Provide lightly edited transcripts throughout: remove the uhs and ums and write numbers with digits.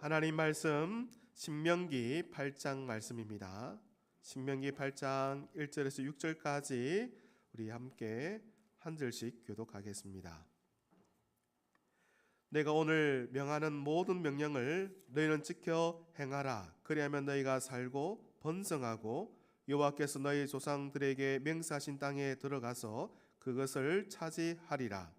하나님 말씀 신명기 8장 말씀입니다. 신명기 8장 1절에서 6절까지 우리 함께 한 절씩 교독하겠습니다. 내가 오늘 명하는 모든 명령을 너희는 지켜 행하라. 그리하면 너희가 살고 번성하고 여호와께서 너희 조상들에게 맹세하신 땅에 들어가서 그것을 차지하리라.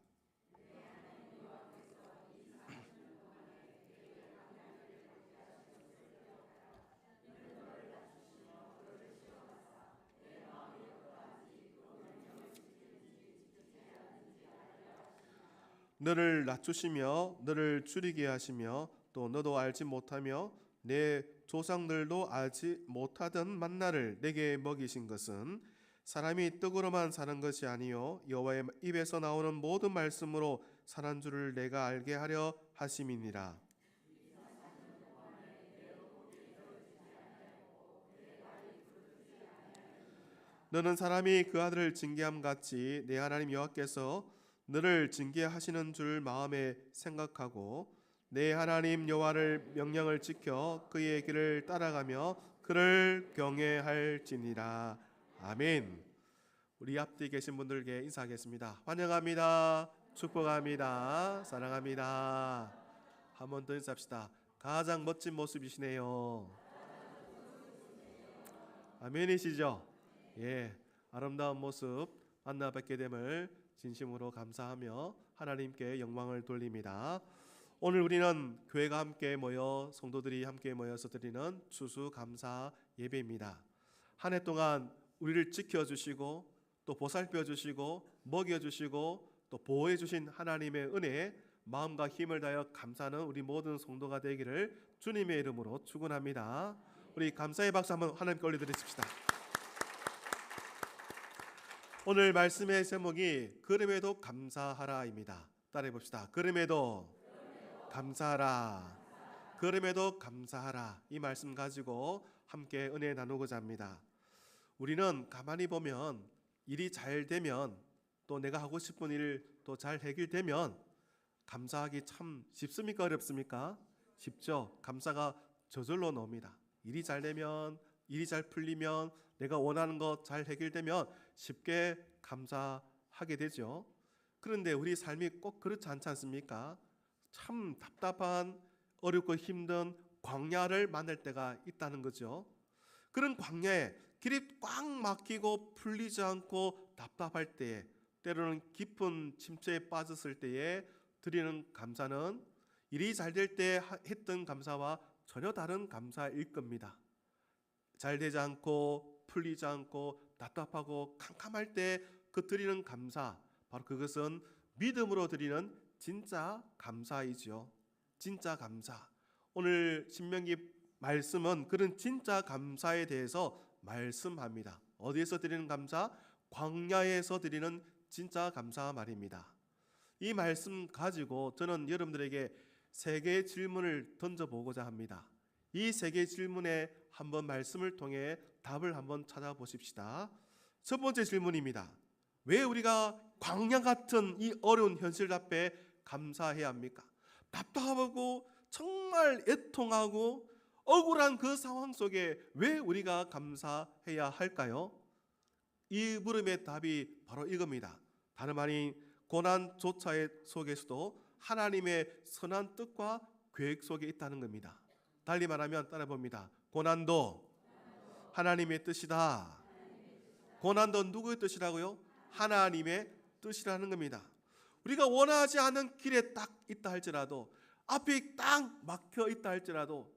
너를 낮추시며 너를 줄이게 하시며 또 너도 알지 못하며 내 조상들도 알지 못하던 만나를 내게 먹이신 것은 사람이 떡으로만 사는 것이 아니요 여호와의 입에서 나오는 모든 말씀으로 사는 줄을 내가 알게 하려 하심이니라. 너는 사람이 그 아들을 징계함 같이 내 하나님 여호와께서 너를 징계하시는 줄 마음에 생각하고 내 하나님 여호와를 명령을 지켜 그의 길을 따라가며 그를 경외할지니라. 아멘. 우리 앞뒤 계신 분들께 인사하겠습니다. 환영합니다. 축복합니다. 사랑합니다. 한 번 더 인사합시다. 가장 멋진 모습이시네요. 아멘이시죠? 예, 아름다운 모습 만나 뵙게 됨을 진심으로 감사하며 하나님께 영광을 돌립니다. 오늘 우리는 교회가 함께 모여 성도들이 함께 모여서 드리는 추수감사 예배입니다. 한 해 동안 우리를 지켜주시고 또 보살펴주시고 먹여주시고 또 보호해주신 하나님의 은혜에 마음과 힘을 다하여 감사하는 우리 모든 성도가 되기를 주님의 이름으로 축원합니다. 우리 감사의 박수 한번 하나님께 올려드리십시다. 오늘 말씀의 제목이 그럼에도 감사하라입니다. 따라해 봅시다. 그럼에도 감사하라. 그럼에도 감사하라. 이 말씀 가지고 함께 은혜 나누고자 합니다. 우리는 가만히 보면 일이 잘 되면 또 내가 하고 싶은 일 또 잘 해결되면 감사하기 참 쉽습니까? 어렵습니까? 쉽죠. 감사가 저절로 나옵니다. 일이 잘 되면, 일이 잘 풀리면, 내가 원하는 것 잘 해결되면 쉽게 감사하게 되죠. 그런데 우리 삶이 꼭 그렇지 않지 않습니까? 참 답답한, 어렵고 힘든 광야를 만날 때가 있다는 거죠. 그런 광야에 길이 꽉 막히고 풀리지 않고 답답할 때에, 때로는 깊은 침체에 빠졌을 때에 드리는 감사는 일이 잘 될 때 했던 감사와 전혀 다른 감사일 겁니다. 잘 되지 않고 풀리지 않고 답답하고 캄캄할 때 그 드리는 감사, 바로 그것은 믿음으로 드리는 진짜 감사이죠. 진짜 감사. 오늘 신명기 말씀은 그런 진짜 감사에 대해서 말씀합니다. 어디에서 드리는 감사? 광야에서 드리는 진짜 감사 말입니다. 이 말씀 가지고 저는 여러분들에게 세 개의 질문을 던져보고자 합니다. 이 세 개의 질문에 한번 말씀을 통해 답을 한번 찾아보십시다. 첫 번째 질문입니다. 왜 우리가 광야 같은 이 어려운 현실 앞에 감사해야 합니까? 답답하고 정말 애통하고 억울한 그 상황 속에 왜 우리가 감사해야 할까요? 이 물음의 답이 바로 이겁니다. 다름 아닌 고난조차 속에서도 하나님의 선한 뜻과 계획 속에 있다는 겁니다. 달리 말하면 따라봅니다. 고난도 하나님의 뜻이다. 고난도 누구의 뜻이라고요? 하나님의 뜻이라는 겁니다. 우리가 원하지 않은 길에 딱 있다 할지라도, 앞이 딱 막혀 있다 할지라도,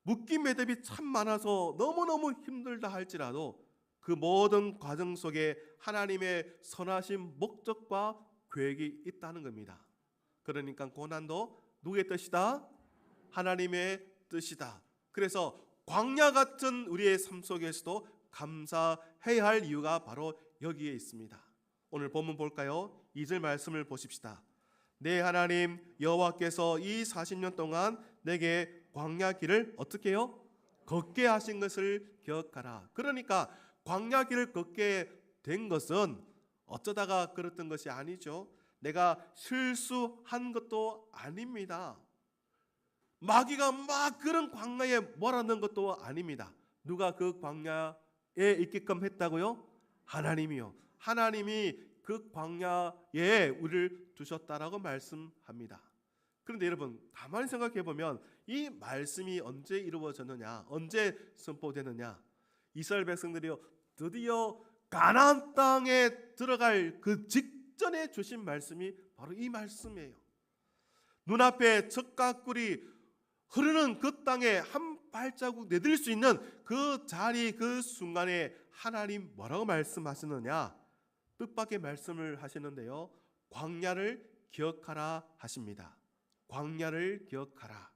묶임 매듭이 참 많아서 너무너무 힘들다 할지라도 그 모든 과정 속에 하나님의 선하신 목적과 계획이 있다는 겁니다. 그러니까 고난도 누구의 뜻이다? 하나님의 뜻이다. 그래서 광야 같은 우리의 삶 속에서도 감사해야 할 이유가 바로 여기에 있습니다. 오늘 본문 볼까요? 2절 말씀을 보십시다. 내 하나님 여호와께서 이 40년 동안 내게 광야 길을 어떻게 해요? 걷게 하신 것을 기억하라. 그러니까 광야 길을 걷게 된 것은 어쩌다가 그랬던 것이 아니죠. 내가 실수한 것도 아닙니다. 마귀가 막 그런 광야에 몰아넣은 것도 아닙니다. 누가 그 광야에 있게끔 했다고요? 하나님이요. 하나님이 그 광야에 우리를 두셨다라고 말씀합니다. 그런데 여러분 가만히 생각해 보면 이 말씀이 언제 이루어졌느냐, 언제 선포되느냐? 이스라엘 백성들이요 드디어 가나안 땅에 들어갈 그 직전에 주신 말씀이 바로 이 말씀이에요. 눈앞에 적과 꿀이 흐르는 그 땅에 한 발자국 내딜 수 있는 그 자리, 그 순간에 하나님 뭐라고 말씀하시느냐? 뜻밖의 말씀을 하시는데요, 광야를 기억하라 하십니다. 광야를 기억하라.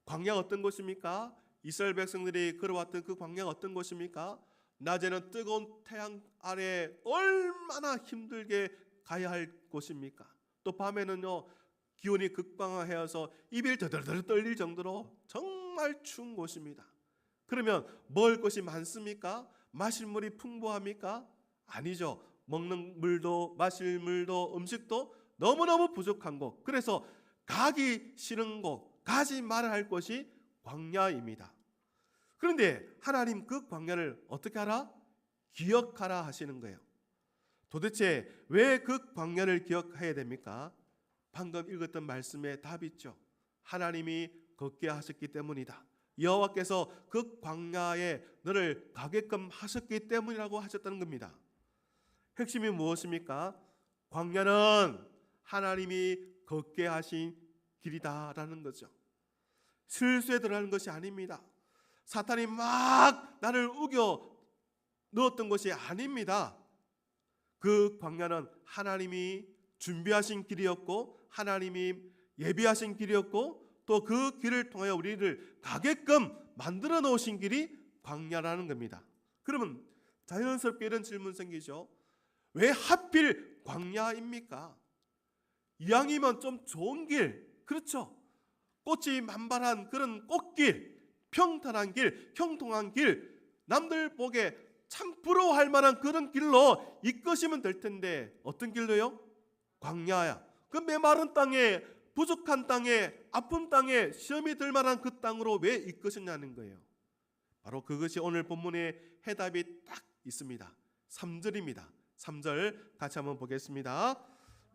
광야가 어떤 곳입니까? 이스라엘 백성들이 걸어왔던 그 광야가 어떤 곳입니까? 낮에는 뜨거운 태양 아래 얼마나 힘들게 가야 할 곳입니까? 또 밤에는요 기온이 극방하여서 입이 더덜덜 떨릴 정도로 정말 추운 곳입니다. 그러면 먹을 것이 많습니까? 마실 물이 풍부합니까? 아니죠. 먹는 물도 마실 물도 음식도 너무너무 부족한 곳. 그래서 가기 싫은 곳, 가지 말아야 할 곳이 광야입니다. 그런데 하나님 그 광야를 어떻게 하라? 기억하라 하시는 거예요. 도대체 왜 그 광야를 기억해야 됩니까? 방금 읽었던 말씀에 답이 있죠. 하나님이 걷게 하셨기 때문이다. 여호와께서 그 광야에 너를 가게끔 하셨기 때문이라고 하셨다는 겁니다. 핵심이 무엇입니까? 광야는 하나님이 걷게 하신 길이다라는 거죠. 실수에 들어가는 것이 아닙니다. 사탄이 막 나를 우겨 넣었던 것이 아닙니다. 그 광야는 하나님이 준비하신 길이었고 하나님이 예비하신 길이었고 또 그 길을 통하여 우리를 가게끔 만들어 놓으신 길이 광야라는 겁니다. 그러면 자연스럽게 이런 질문 생기죠. 왜 하필 광야입니까? 이왕이면 좀 좋은 길, 그렇죠? 꽃이 만발한 그런 꽃길, 평탄한 길, 형통한 길, 남들 보게 참 부러워할 만한 그런 길로 이끄시면 될 텐데 어떤 길로요? 광야야. 그 메마른 땅에, 부족한 땅에, 아픈 땅에 시험이 들 만한 그 땅으로 왜 이끄셨냐는 거예요. 바로 그것이 오늘 본문의 해답이 딱 있습니다. 3절입니다. 3절 같이 한번 보겠습니다.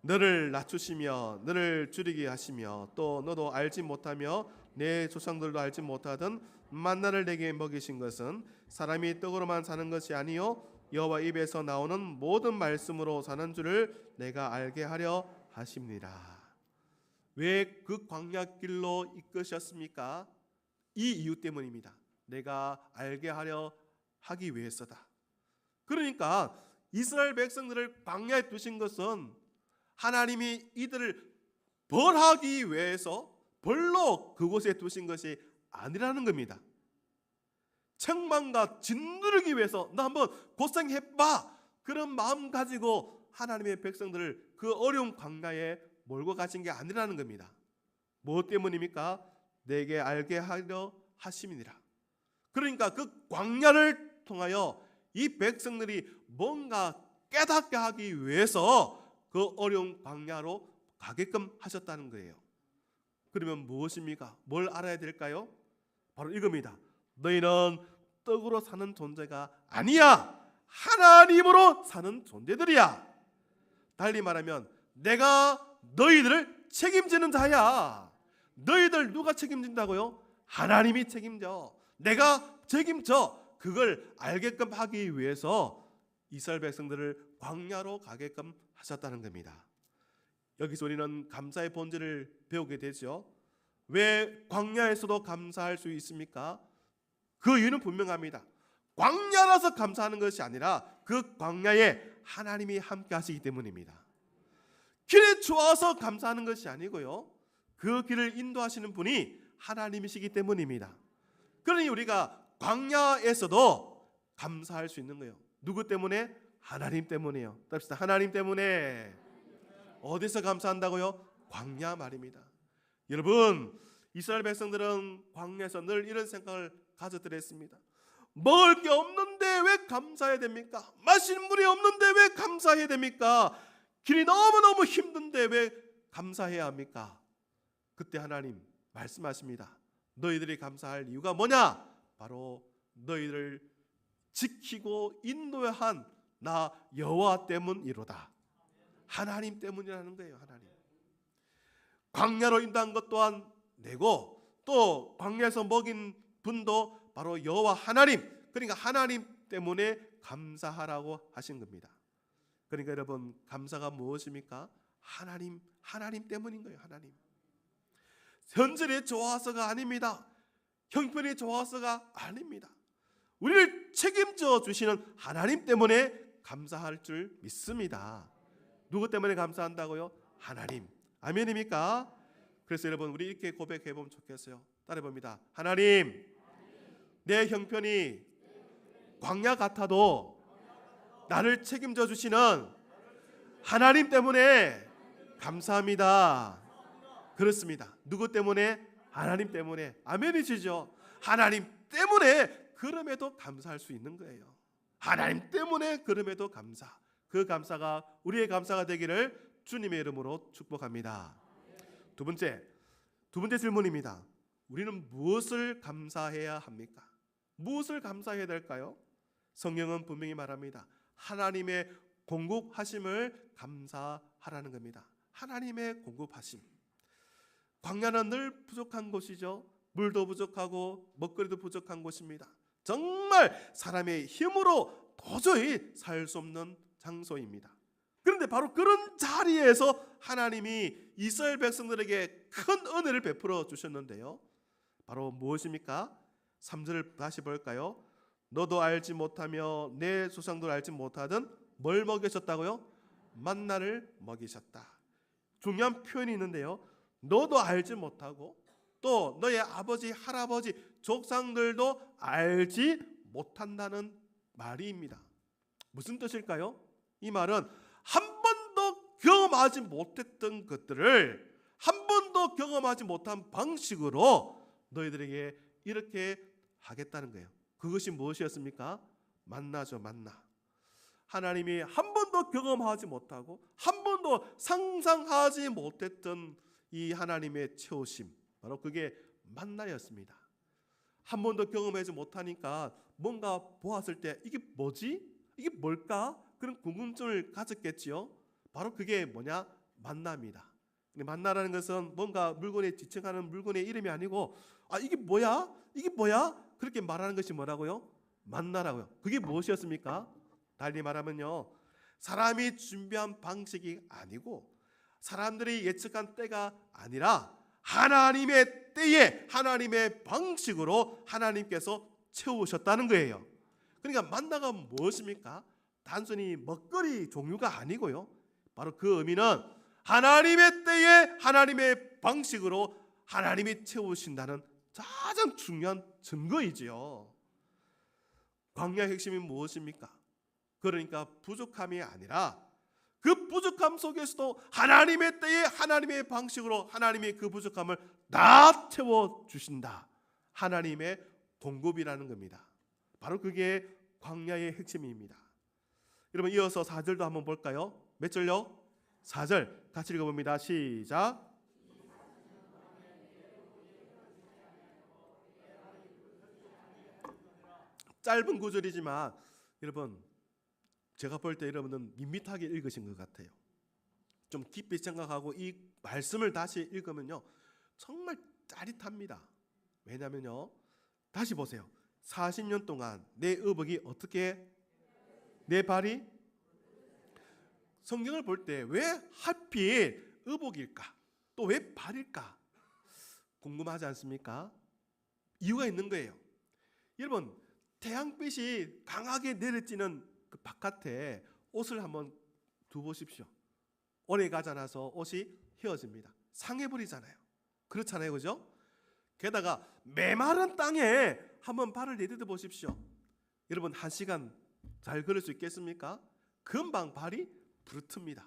너를 낮추시며 너를 줄이게 하시며 또 너도 알지 못하며 내 조상들도 알지 못하던 만나를 내게 먹이신 것은 사람이 떡으로만 사는 것이 아니요 여호와 입에서 나오는 모든 말씀으로 사는 줄을 내가 알게 하려 하십니다. 왜 그 광야길로 이끄셨습니까? 이 이유 때문입니다. 내가 알게 하려 하기 위해서다. 그러니까 이스라엘 백성들을 광야에 두신 것은 하나님이 이들을 벌하기 위해서 벌로 그곳에 두신 것이 아니라는 겁니다. 책망과 짓누르기 위해서 나 한번 고생해봐 그런 마음 가지고 하나님의 백성들을 그 어려운 광야에 몰고 가신 게 아니라는 겁니다. 무엇 때문입니까? 내게 알게 하려 하심이니라. 그러니까 그 광야를 통하여 이 백성들이 뭔가 깨닫게 하기 위해서 그 어려운 광야로 가게끔 하셨다는 거예요. 그러면 무엇입니까? 뭘 알아야 될까요? 바로 이겁니다. 너희는 떡으로 사는 존재가 아니야. 하나님으로 사는 존재들이야. 달리 말하면 내가 너희들을 책임지는 자야. 너희들 누가 책임진다고요? 하나님이 책임져. 내가 책임져. 그걸 알게끔 하기 위해서 이스라엘 백성들을 광야로 가게끔 하셨다는 겁니다. 여기서 우리는 감사의 본질을 배우게 되죠. 왜 광야에서도 감사할 수 있습니까? 그 이유는 분명합니다. 광야라서 감사하는 것이 아니라 그 광야에 하나님이 함께 하시기 때문입니다. 길이 좋아서 감사하는 것이 아니고요. 그 길을 인도하시는 분이 하나님이시기 때문입니다. 그러니 우리가 광야에서도 감사할 수 있는 거예요. 누구 때문에? 하나님 때문이에요. 답시다. 하나님 때문에. 어디서 감사한다고요? 광야 말입니다. 여러분, 이스라엘 백성들은 광야에서 늘 이런 생각을 가져들었습니다. 먹을 게 없는데 왜 감사해야 됩니까? 마실 물이 없는데 왜 감사해야 됩니까? 길이 너무너무 힘든데 왜 감사해야 합니까? 그때 하나님 말씀하십니다. 너희들이 감사할 이유가 뭐냐? 바로 너희를 지키고 인도한 나 여호와 때문이로다. 하나님 때문이라는 거예요. 하나님. 광야로 인도한 것 또한 내고 또 광야에서 먹인 분도 바로 여호와 하나님, 그러니까 하나님 때문에 감사하라고 하신 겁니다. 그러니까 여러분, 감사가 무엇입니까? 하나님 때문인 거예요. 하나님. 현절이 좋아서가 아닙니다. 형편이 좋아서가 아닙니다. 우리를 책임져 주시는 하나님 때문에 감사할 줄 믿습니다. 누구 때문에 감사한다고요? 하나님. 아멘입니까? 그래서 여러분, 우리 이렇게 고백해 보면 좋겠어요. 따라해 봅니다. 하나님, 내 형편이 광야 같아도 나를 책임져 주시는 하나님 때문에 감사합니다. 그렇습니다. 누구 때문에? 하나님 때문에. 아멘이시죠? 하나님 때문에 그럼에도 감사할 수 있는 거예요. 하나님 때문에 그럼에도 감사. 그 감사가 우리의 감사가 되기를 주님의 이름으로 축복합니다. 두 번째 질문입니다. 우리는 무엇을 감사해야 합니까? 무엇을 감사해야 될까요? 성경은 분명히 말합니다. 하나님의 공급하심을 감사하라는 겁니다. 하나님의 공급하심. 광야는 늘 부족한 곳이죠. 물도 부족하고 먹거리도 부족한 곳입니다. 정말 사람의 힘으로 도저히 살 수 없는 장소입니다. 그런데 바로 그런 자리에서 하나님이 이스라엘 백성들에게 큰 은혜를 베풀어 주셨는데요. 바로 무엇입니까? 3절을 다시 볼까요? 너도 알지 못하며 내 조상도 알지 못하던 뭘 먹이셨다고요? 만나를 먹이셨다. 중요한 표현이 있는데요. 너도 알지 못하고 또 너의 아버지, 할아버지, 조상들도 알지 못한다는 말입니다. 무슨 뜻일까요? 이 말은 한 번도 경험하지 못했던 것들을 한 번도 경험하지 못한 방식으로 너희들에게 이렇게 하겠다는 거예요. 그것이 무엇이었습니까? 만나죠, 만나. 하나님이 한 번도 경험하지 못하고 한 번도 상상하지 못했던 이 하나님의 채우심, 바로 그게 만나였습니다. 한 번도 경험하지 못하니까 뭔가 보았을 때 이게 뭐지? 이게 뭘까? 그런 궁금증을 가졌겠지요. 바로 그게 뭐냐? 만나입니다. 만나라는 것은 뭔가 물건에 지칭하는 물건의 이름이 아니고 이게 뭐야? 이게 뭐야? 그렇게 말하는 것이 뭐라고요? 만나라고요. 그게 무엇이었습니까? 달리 말하면요, 사람이 준비한 방식이 아니고 사람들이 예측한 때가 아니라 하나님의 때에 하나님의 방식으로 하나님께서 채우셨다는 거예요. 그러니까 만나가 무엇입니까? 단순히 먹거리 종류가 아니고요, 바로 그 의미는 하나님의 때에 하나님의 방식으로 하나님이 채우신다는 가장 중요한 증거이지요. 광야의 핵심이 무엇입니까? 그러니까 부족함이 아니라 그 부족함 속에서도 하나님의 때에 하나님의 방식으로 하나님이 그 부족함을 다 채워주신다. 하나님의 공급이라는 겁니다. 바로 그게 광야의 핵심입니다. 여러분, 이어서 4절도 한번 볼까요? 몇 절요? 4절 같이 읽어봅니다. 시작. 짧은 구절이지만 여러분, 제가 볼 때 여러분은 밋밋하게 읽으신 것 같아요. 좀 깊이 생각하고 이 말씀을 다시 읽으면요, 정말 짜릿합니다. 왜냐면요, 다시 보세요. 40년 동안 내 의복이 어떻게, 내 발이, 성경을 볼 때 왜 하필 의복일까? 또 왜 발일까? 궁금하지 않습니까? 이유가 있는 거예요. 여러분, 태양빛이 강하게 내려지는 그 바깥에 옷을 한번 두보십시오. 오래 가지 않아서 옷이 휘어집니다. 상해버리잖아요. 그렇잖아요, 그죠? 게다가 메마른 땅에 한번 발을 내딛어 보십시오. 여러분, 1시간 잘 걸을 수 있겠습니까? 금방 발이 부르틉니다.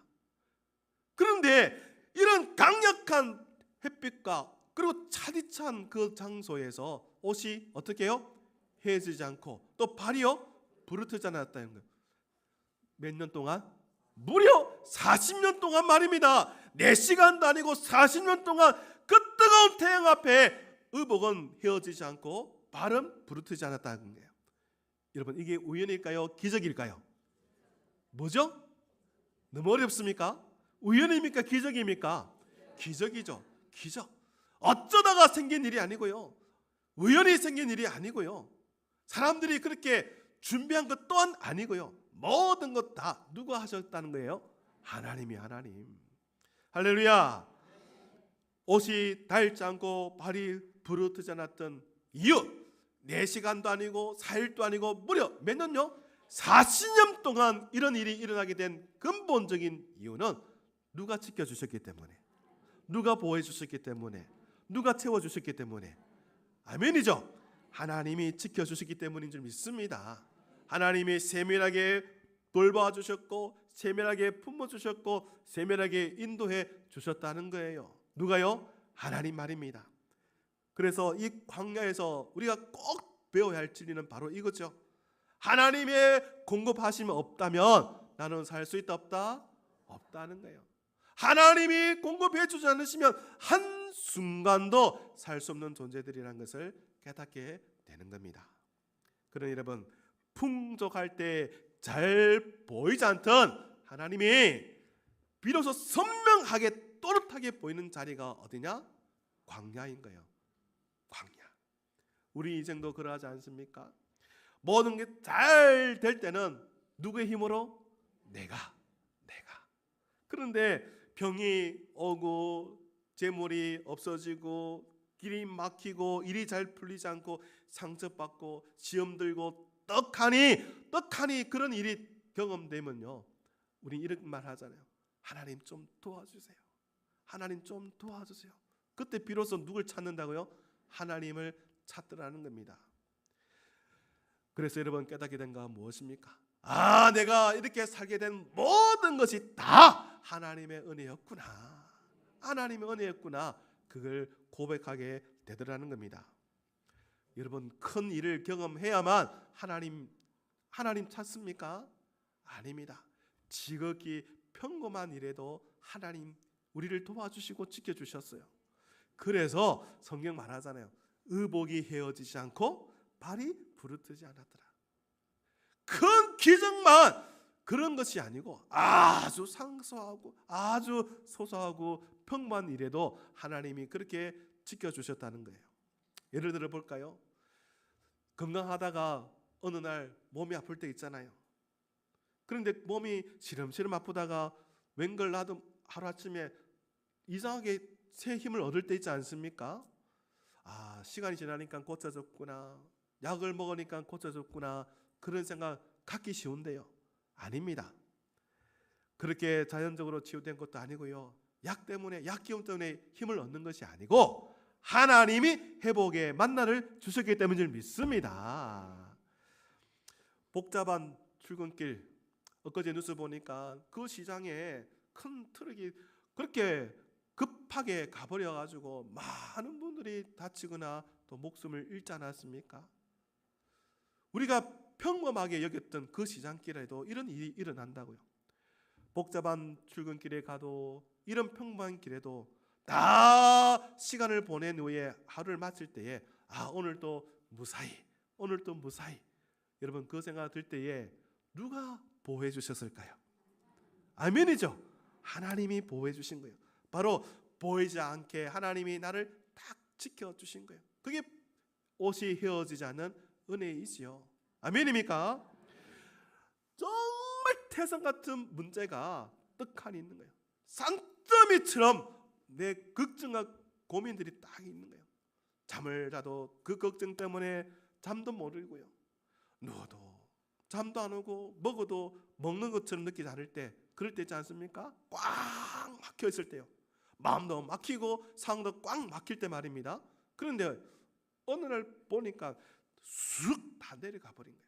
그런데 이런 강력한 햇빛과 그리고 차디찬 그 장소에서 옷이 어떻게 해요? 헤어지지 않고 또 발이요? 부르트지 않았다는 거예요. 몇 년 동안? 무려 40년 동안 말입니다. 4시간도 아니고 40년 동안 그 뜨거운 태양 앞에 의복은 헤어지지 않고 발은 부르트지 않았다는 거예요. 여러분, 이게 우연일까요? 기적일까요? 뭐죠? 너무 어렵습니까? 우연입니까? 기적입니까? 기적이죠. 기적. 어쩌다가 생긴 일이 아니고요. 우연히 생긴 일이 아니고요. 사람들이 그렇게 준비한 것 또한 아니고요. 모든 것 다 누가 하셨다는 거예요? 하나님이. 하나님. 할렐루야. 옷이 닳지 않고 발이 부르트지 않았던 이유, 4시간도 아니고 4일도 아니고 무려 몇 년요? 40년 동안 이런 일이 일어나게 된 근본적인 이유는 누가 지켜주셨기 때문에, 누가 보호해 주셨기 때문에, 누가 채워주셨기 때문에. 아멘이죠. 하나님이 지켜주셨기 때문인 줄 믿습니다. 하나님이 세밀하게 돌봐주셨고, 세밀하게 품어주셨고, 세밀하게 인도해 주셨다는 거예요. 누가요? 하나님 말입니다. 그래서 이 광야에서 우리가 꼭 배워야 할 진리는 바로 이거죠. 하나님의 공급하심이 없다면 나는 살 수 있다 없다? 없다는 거예요. 하나님이 공급해 주지 않으시면 한순간도 살 수 없는 존재들이라는 것을 깨닫게 되는 겁니다. 그러니 여러분, 풍족할 때 잘 보이지 않던 하나님이 비로소 선명하게 또렷하게 보이는 자리가 어디냐? 광야인 거예요. 광야. 우리 인생도 그러하지 않습니까? 모든 게 잘 될 때는 누구의 힘으로? 내가. 그런데 병이 오고 재물이 없어지고 길이 막히고 일이 잘 풀리지 않고 상처받고 시험 들고 떡하니 그런 일이 경험되면요, 우리 이런 말 하잖아요. 하나님 좀 도와주세요. 하나님 좀 도와주세요. 그때 비로소 누굴 찾는다고요? 하나님을 찾더라는 겁니다. 그래서 여러분 깨닫게 된 건 무엇입니까? 내가 이렇게 살게 된 모든 것이 다 하나님의 은혜였구나. 하나님의 은혜였구나. 그걸 고백하게 되더라는 겁니다. 여러분, 큰 일을 경험해야만 하나님 찾습니까? 아닙니다. 지극히 평범한 일에도 하나님 우리를 도와주시고 지켜주셨어요. 그래서 성경 말하잖아요. 의복이 헤어지지 않고 발이 부르트지 않았더라. 큰 기적만 그런 것이 아니고 아주 상소하고 아주 소소하고 평범한 일에도 하나님이 그렇게 지켜주셨다는 거예요. 예를 들어 볼까요? 건강하다가 어느 날 몸이 아플 때 있잖아요. 그런데 몸이 시름시름 아프다가 웬걸 나도 하루아침에 이상하게 새 힘을 얻을 때 있지 않습니까? 시간이 지나니까 고쳐졌구나, 약을 먹으니까 고쳐졌구나, 그런 생각 갖기 쉬운데요, 아닙니다. 그렇게 자연적으로 치유된 것도 아니고요, 약 기운 때문에 힘을 얻는 것이 아니고 하나님이 회복의 만나를 주셨기 때문인 줄 믿습니다. 복잡한 출근길, 엊그제 뉴스 보니까 그 시장에 큰 트럭이 그렇게 급하게 가버려가지고 많은 분들이 다치거나 또 목숨을 잃지 않았습니까? 우리가 평범하게 여겼던 그 시장길에도 이런 일이 일어난다고요. 복잡한 출근길에 가도, 이런 평범한 길에도 다 시간을 보낸 후에 하루를 마칠 때에 오늘도 무사히, 여러분 그 생각 들 때에 누가 보호해 주셨을까요? 아멘이죠. 하나님이 보호해 주신 거예요. 바로 보이지 않게 하나님이 나를 딱 지켜주신 거예요. 그게 옷이 헤어지지 않는 은혜이지요. 아멘입니까? 정말 태산 같은 문제가 떡하니 있는 거예요. 쌍더미처럼 내 걱정과 고민들이 딱 있는 거예요. 잠을 자도 그 걱정 때문에 잠도 못 이루고요, 누워도 잠도 안 오고 먹어도 먹는 것처럼 느끼지 않을 때, 그럴 때 있지 않습니까? 꽉 막혀 있을 때요. 마음도 막히고 상도 꽉 막힐 때 말입니다. 그런데 어느 날 보니까 쑥 다 내려가 버린 거예요.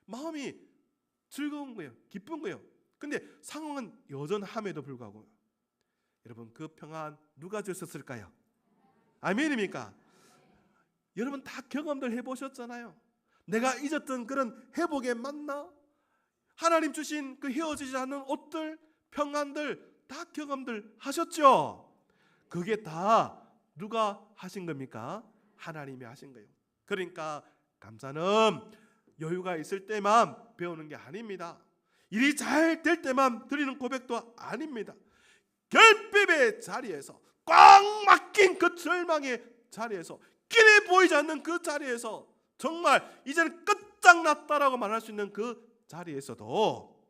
마음이 즐거운 거예요. 기쁜 거예요. 근데 상황은 여전함에도 불구하고 여러분, 그 평안 누가 주셨을까요? 아멘입니까? 여러분 다 경험들 해보셨잖아요. 내가 잊었던 그런 회복의 만나, 하나님 주신 그 헤어지지 않는 옷들, 평안들 다 경험들 하셨죠? 그게 다 누가 하신 겁니까? 하나님이 하신 거예요. 그러니까 감사는 여유가 있을 때만 배우는 게 아닙니다. 일이 잘 될 때만 드리는 고백도 아닙니다. 결핍의 자리에서, 꽉 막힌 그 절망의 자리에서, 길이 보이지 않는 그 자리에서, 정말 이제는 끝장났다라고 말할 수 있는 그 자리에서도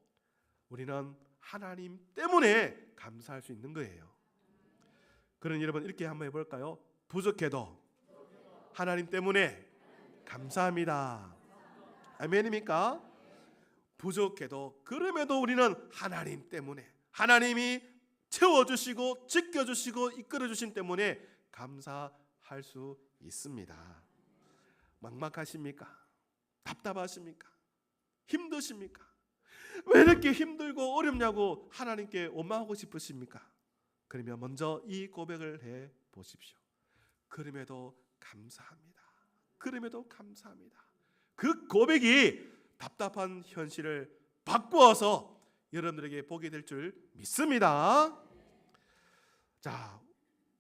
우리는 하나님 때문에 감사할 수 있는 거예요. 그러니 여러분 이렇게 한번 해볼까요? 부족해도 하나님 때문에 감사합니다. 아멘입니까? 부족해도 그럼에도 우리는 하나님 때문에, 하나님이 채워주시고 지켜주시고 이끌어주신 때문에 감사할 수 있습니다. 막막하십니까? 답답하십니까? 힘드십니까? 왜 이렇게 힘들고 어렵냐고 하나님께 원망하고 싶으십니까? 그러면 먼저 이 고백을 해 보십시오. 그럼에도 감사합니다. 그럼에도 감사합니다. 그 고백이 답답한 현실을 바꾸어서 여러분들에게 보게 될 줄 믿습니다. 자,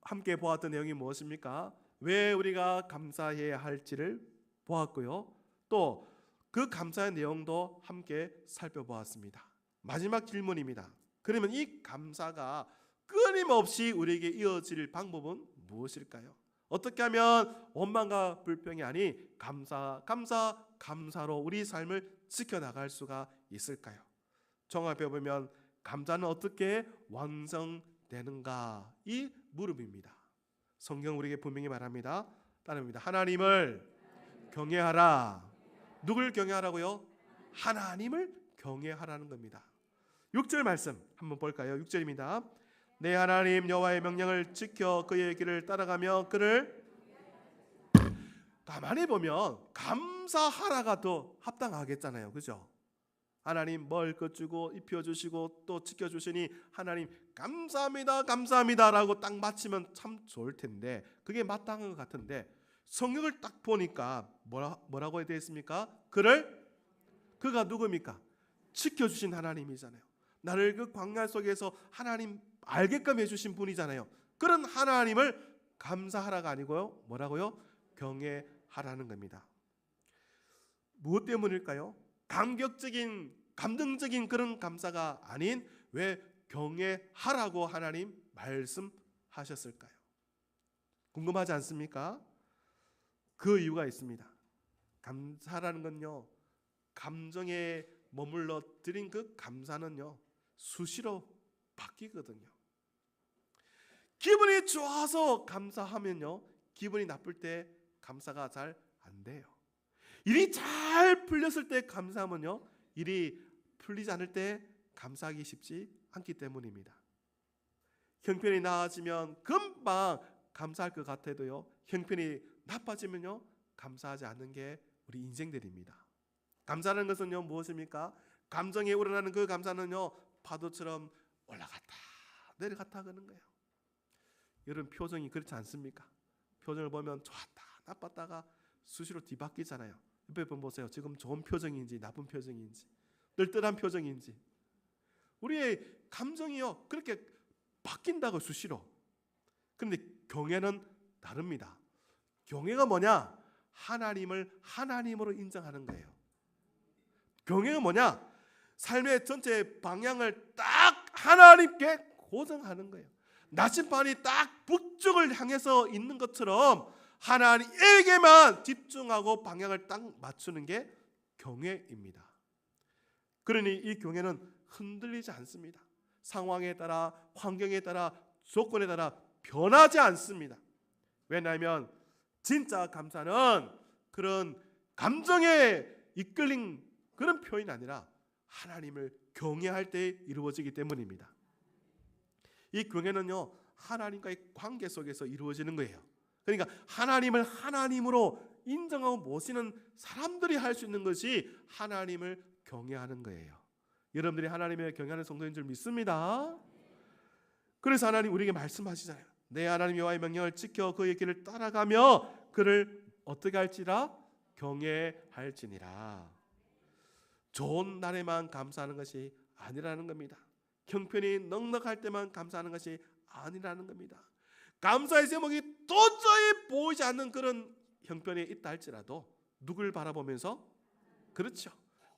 함께 보았던 내용이 무엇입니까? 왜 우리가 감사해야 할지를 보았고요. 또 그 감사의 내용도 함께 살펴보았습니다. 마지막 질문입니다. 그러면 이 감사가 끊임없이 우리에게 이어질 방법은 무엇일까요? 어떻게 하면 원망과 불평이 아닌 감사로 우리 삶을 지켜나갈 수가 있을까요? 종합해 보면 감사는 어떻게 완성되는가? 이 물음입니다. 성경 우리에게 분명히 말합니다. 따릅니다. 하나님을 경외하라. 누굴 경외하라고요? 하나님을 경외하라는 겁니다. 6절 말씀 한번 볼까요? 6절입니다. 내 하나님 여호와의 명령을 지켜 그의 길을 따라가며 그를, 가만히 보면 감사하라가 더 합당하겠잖아요. 그죠? 하나님 먹을 것 주고 입혀주시고 또 지켜주시니 하나님 감사합니다 감사합니다라고 딱 마치면 참 좋을 텐데 그게 마땅한 것 같은데 성경을 딱 보니까 뭐라고 되어 있습니까? 그가 누굽니까? 지켜주신 하나님이잖아요. 나를 그 광야 속에서 하나님 알게끔 해주신 분이잖아요. 그런 하나님을 감사하라가 아니고요, 뭐라고요? 경외하라는 겁니다. 무엇 때문일까요? 감격적인 감동적인 그런 감사가 아닌 왜 경외하라고 하나님 말씀하셨을까요? 궁금하지 않습니까? 그 이유가 있습니다. 감사라는 건요, 감정에 머물러 드린 그 감사는요 수시로 바뀌거든요. 기분이 좋아서 감사하면요 기분이 나쁠 때 감사가 잘 안 돼요. 일이 잘 풀렸을 때 감사하면요 일이 풀리지 않을 때 감사하기 쉽지 않기 때문입니다. 형편이 나아지면 금방 감사할 것 같아도요 형편이 나빠지면요 감사하지 않는 게 우리 인생들입니다. 감사하는 것은요 무엇입니까? 감정에 우러나는 그 감사는요 파도처럼 올라갔다 내려갔다 하는 거예요. 여러분 표정이 그렇지 않습니까? 표정을 보면 좋았다 나빴다가 수시로 뒤바뀌잖아요. 옆에 분 보세요. 지금 좋은 표정인지 나쁜 표정인지 뜰뜰한 표정인지. 우리의 감정이요 그렇게 바뀐다고 수시로. 그런데 경외는 다릅니다. 경외가 뭐냐? 하나님을 하나님으로 인정하는 거예요. 경외가 뭐냐? 삶의 전체 방향을 딱 하나님께 고정하는 거예요. 나침반이 딱 북쪽을 향해서 있는 것처럼 하나님에게만 집중하고 방향을 딱 맞추는 게 경외입니다. 그러니 이 경외는 흔들리지 않습니다. 상황에 따라 환경에 따라 조건에 따라 변하지 않습니다. 왜냐하면 진짜 감사는 그런 감정에 이끌린 그런 표현이 아니라 하나님을 경외할 때 이루어지기 때문입니다. 이 경외는요 하나님과의 관계 속에서 이루어지는 거예요. 그러니까 하나님을 하나님으로 인정하고 모시는 사람들이 할 수 있는 것이 하나님을 경외하는 거예요. 여러분들이 하나님을 경외하는 성도인 줄 믿습니다. 그래서 하나님 우리에게 말씀하시잖아요. 내 하나님 여호와의 명령을 지켜 그의 길을 따라가며 그를 어떻게 할지라? 경외할지니라. 좋은 날에만 감사하는 것이 아니라는 겁니다. 형편이 넉넉할 때만 감사하는 것이 아니라는 겁니다. 감사의 제목이 도저히 보이지 않는 그런 형편에 있다 할지라도 누굴 바라보면서, 그렇죠,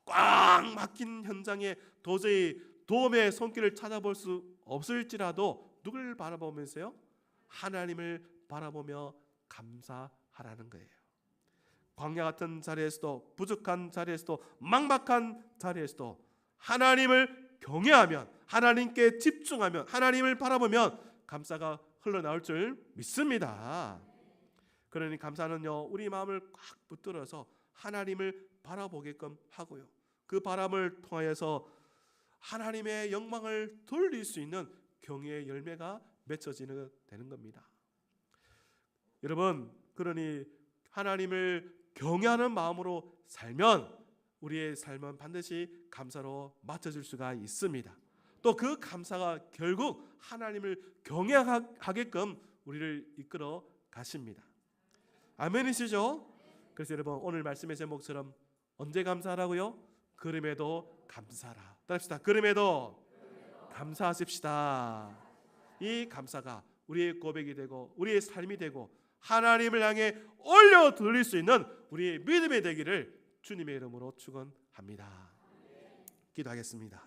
꽉 막힌 현장에 도저히 도움의 손길을 찾아볼 수 없을지라도 누굴 바라보면서요? 하나님을 바라보며 감사하라는 거예요. 광야 같은 자리에서도, 부족한 자리에서도, 막막한 자리에서도 하나님을 경외하면, 하나님께 집중하면, 하나님을 바라보면 감사가 흘러나올 줄 믿습니다. 그러니 감사는요, 우리 마음을 꽉 붙들어서 하나님을 바라보게끔 하고요, 그 바람을 통하여서 하나님의 영광을 돌릴 수 있는 경외의 열매가 맺혀지는 되는 겁니다. 여러분, 그러니 하나님을 경외하는 마음으로 살면 우리의 삶은 반드시 감사로 맞춰질 수가 있습니다. 또 그 감사가 결국 하나님을 경외하게끔 우리를 이끌어 가십니다. 아멘이시죠? 그래서 여러분, 오늘 말씀의 제목처럼 언제 감사하라고요? 그럼에도 감사하라. 따라합시다. 그럼에도 감사하십시다. 이 감사가 우리의 고백이 되고 우리의 삶이 되고 하나님을 향해 올려 드릴 수 있는 우리의 믿음이 되기를 주님의 이름으로 축원합니다. 기도하겠습니다.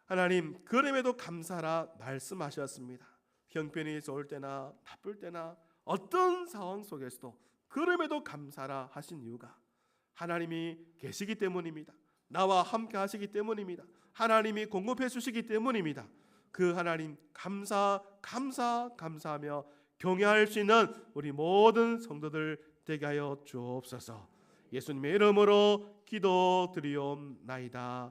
하나님, 그럼에도 감사하라 말씀하셨습니다. 형편이 좋을 때나 나쁠 때나 어떤 상황 속에서도 그럼에도 감사하라 하신 이유가 하나님이 계시기 때문입니다. 나와 함께 하시기 때문입니다. 하나님이 공급해 주시기 때문입니다. 그 하나님 감사하며 경외할 수 있는 우리 모든 성도들 되게 하여 주옵소서. 예수님의 이름으로 기도드리옵나이다.